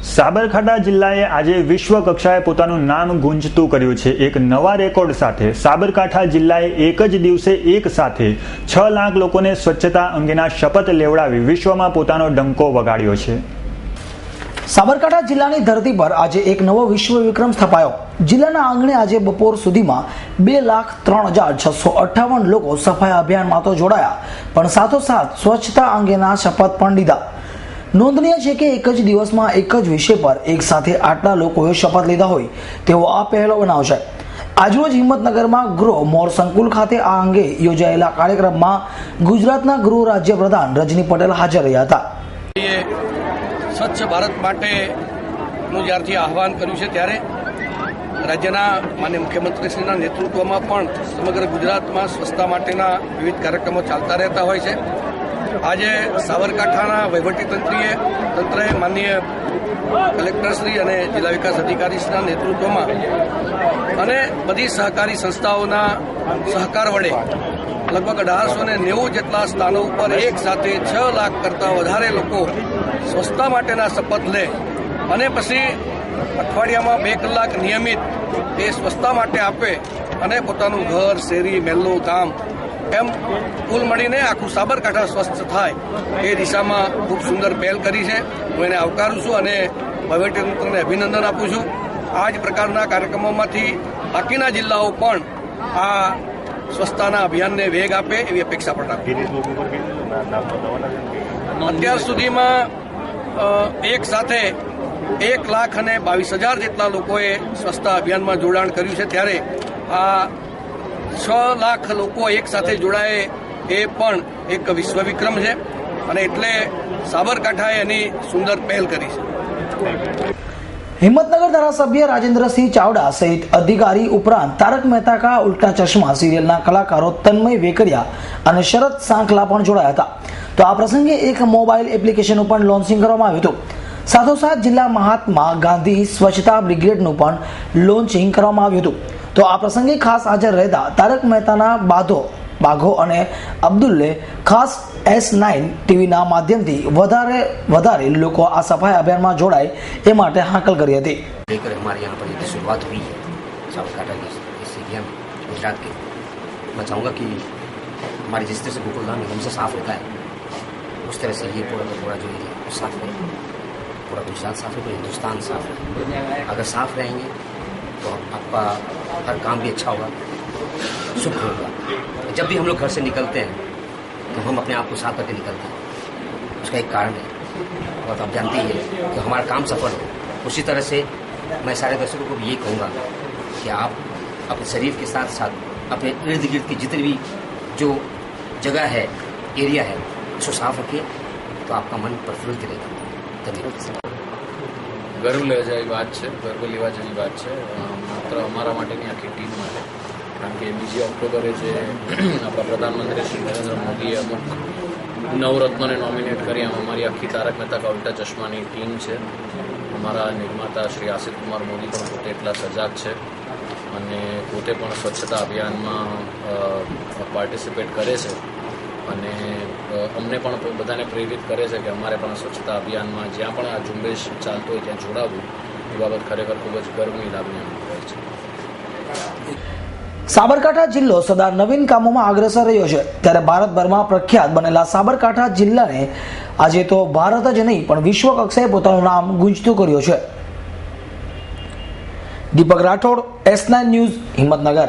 સાબરકાંઠા જિલ્લાએ આજે વિશ્વ કક્ષાએ પોતાનું નામ ગુંજતું કર્યું છે. એક નવા રેકોર્ડ સાથે સાબરકાંઠા જિલ્લાએ એક જ દિવસે એક સાથે 6 લાખ લોકોને સ્વચ્છતા અંગેના શપથ લેવડાવી વિશ્વમાં પોતાનો ડંકો વગાડ્યો છે. સાબરકાંઠા જિલ્લાની ધરતી પર આજે એક નવો વિશ્વ વિક્રમ સ્થપાયો. જિલ્લાના આંગણે આજે બપોર સુધીમાં 2,03,658 લોકો સફાઈ અભિયાનમાં તો જોડાયા, પણ સાથોસાથ સ્વચ્છતા અંગેના શપથ પણ લીધા. નોંધનીય છે કે એક જ દિવસમાં એક જ વિષય પર એક સાથે આટલા લોકોએ શપથ લીધા હોય તેવો આ પહેલો બનાવ છે. આજરોજ હિંમતનગરમાં ગૃહ મોર સંકુલ ખાતે આ અંગે યોજાયેલા કાર્યક્રમમાં ગુજરાતના ગૃહ રાજ્ય પ્રધાન રજની પટેલ હાજર રહ્યા હતા. સ્વચ્છ ભારત માટેનું જ્યારથી આહવાન કર્યું છે ત્યારે રાજ્યના માનનીય મુખ્યમંત્રીશ્રીના નેતૃત્વમાં પણ સમગ્ર ગુજરાતમાં સ્વચ્છતા માટેના વિવિધ કાર્યક્રમો ચાલતા રહેતા હોય છે. આજે સાબરકાંઠાના વહીવટીતંત્રએ માનનીય કલેક્ટરશ્રી અને જિલ્લા વિકાસ અધિકારીશ્રીના નેતૃત્વમાં અને બધી સહકારી સંસ્થાઓના સહકાર વડે લગભગ 1890 જેટલા સ્થાનો ઉપર એક સાથે 6 લાખ કરતાં વધારે લોકો સ્વચ્છતા માટેના શપથ લે અને પછી અઠવાડિયામાં 2 કલાક નિયમિત એ સ્વચ્છતા માટે આપે અને પોતાનું ઘર, શેરી, મહેલનું કામ એમ કુલ મળીને આખું સાબરકાંઠા સ્વચ્છ થાય એ દિશામાં ખૂબ સુંદર પહેલ કરી છે. હું એને આવકારું છું અને વહીવટીતંત્રને અભિનંદન આપું છું. આ જ પ્રકારના કાર્યક્રમોમાંથી બાકીના જિલ્લાઓ પણ આ સ્વચ્છતાના અભિયાનને વેગ આપે એવી અપેક્ષા પણ રાખી. અત્યાર સુધીમાં એક સાથે 1,22,000 જેટલા લોકોએ સ્વચ્છતા અભિયાનમાં જોડાણ કર્યું છે, ત્યારે આ 6 લાખ લોકો એક સાથે જોડાય એ પણ એક વિશ્વ વિક્રમ છે અને એટલે સાબરકાંઠાએ એની સુંદર પહેલ કરી છે. હિંમતનગર ધારાસભ્ય રાજેન્દ્રસિંહ ચાવડા સહિત અધિકારી ઉપરાંત તારક મહેતા કા ઉલ્ટા ચશ્મા સિરિયલના કલાકારો તન્મય વેકરિયા અને શરદ સાંકલા પણ જોડાયા હતા. તો આ પ્રસંગે એક મોબાઈલ એપ્લિકેશનનું પણ લોન્ચિંગ કરવામાં આવ્યું હતું. સાથોસાથ જિલ્લા મહાત્મા ગાંધી સ્વચ્છતા બ્રિગેડનું પણ લોન્ચિંગ કરવામાં આવ્યું હતું. તો આ પ્રસંગે ખાસ હાજર રહેતા તારક મહેતાના બાઘો અને અબ્દુલ્લે ખાસ S9 ટીવીના માધ્યમથી વધારે લોકો આ સફાई અભિયાનમાં જોડાય એ માટે હાકલ કરી હતી. हमारे यहाँ पर ये शुरुआत हुई है साबरकांठा के इस एरिया में गुजरात के. मैं चाहूँगा कि हमारे जिस तरह से गोकुलधाम हमसे साफ रहता है उस तरह से ये पूरा जो एरिया है साफ रहे, पूरा गुजरात साफ है, पूरा हिंदुस्तान साफ है. अगर साफ रहेंगे तो आपका हर काम भी अच्छा होगा, शुभ होगा. जब भी हम लोग घर से निकलते हैं तो हम अपने आप को साफ करके निकलते हैं. उसका एक कारण है और आप जानते ही हैं कि हमारा काम सफल हो. उसी तरह से मैं सारे दर्शकों को भी ये कहूँगा कि आप अपने शरीर के साथ साथ अपने इर्द गिर्द की जितनी भी जो जगह है, एरिया है, उसको साफ रखिए तो आपका मन प्रफुल्लित रहेगा. धन्यवाद. ગર્વ લેવા જેવી વાત છે, માત્ર અમારા માટેની આખી ટીમ માટે. કારણ કે 2 ઓક્ટોબરે જે આપણા પ્રધાનમંત્રી શ્રી નરેન્દ્ર મોદીએ અમુક નવરત્નોને નોમિનેટ કરી, એમ અમારી આખી તારક મહેતા કા ઉલ્ટા ચશ્માની ટીમ છે. અમારા નિર્માતા શ્રી આશિત કુમાર મોદી પણ પોતે એટલા સજાગ છે અને પોતે પણ સ્વચ્છતા અભિયાનમાં પાર્ટિસિપેટ કરે છે અને અમને પણ બધાને પ્રેરિત કરે છે કે અમારે પણ સ્વચ્છતા અભિયાનમાં જ્યાં પણ આ ઝુંબેશ ચાલતો હોય ત્યાં જોડાવવું. એ બાબત ખરેખર ખૂબ જ ગર્વની લાગણી અનુભવાય છે. સાબરકાંઠા જિલ્લો સદા નવીન કામોમાં અગ્રેસર રહ્યો છે, ત્યારે ભારતભરમાં પ્રખ્યાત બનેલા સાબરકાંઠા જિલ્લાને આજે તો ભારત જ નહીં પણ વિશ્વ કક્ષાએ પોતાનું નામ ગુંજતું કર્યું છે. દીપક રાઠોડ, S9 ન્યૂઝ, હિંમતનગર.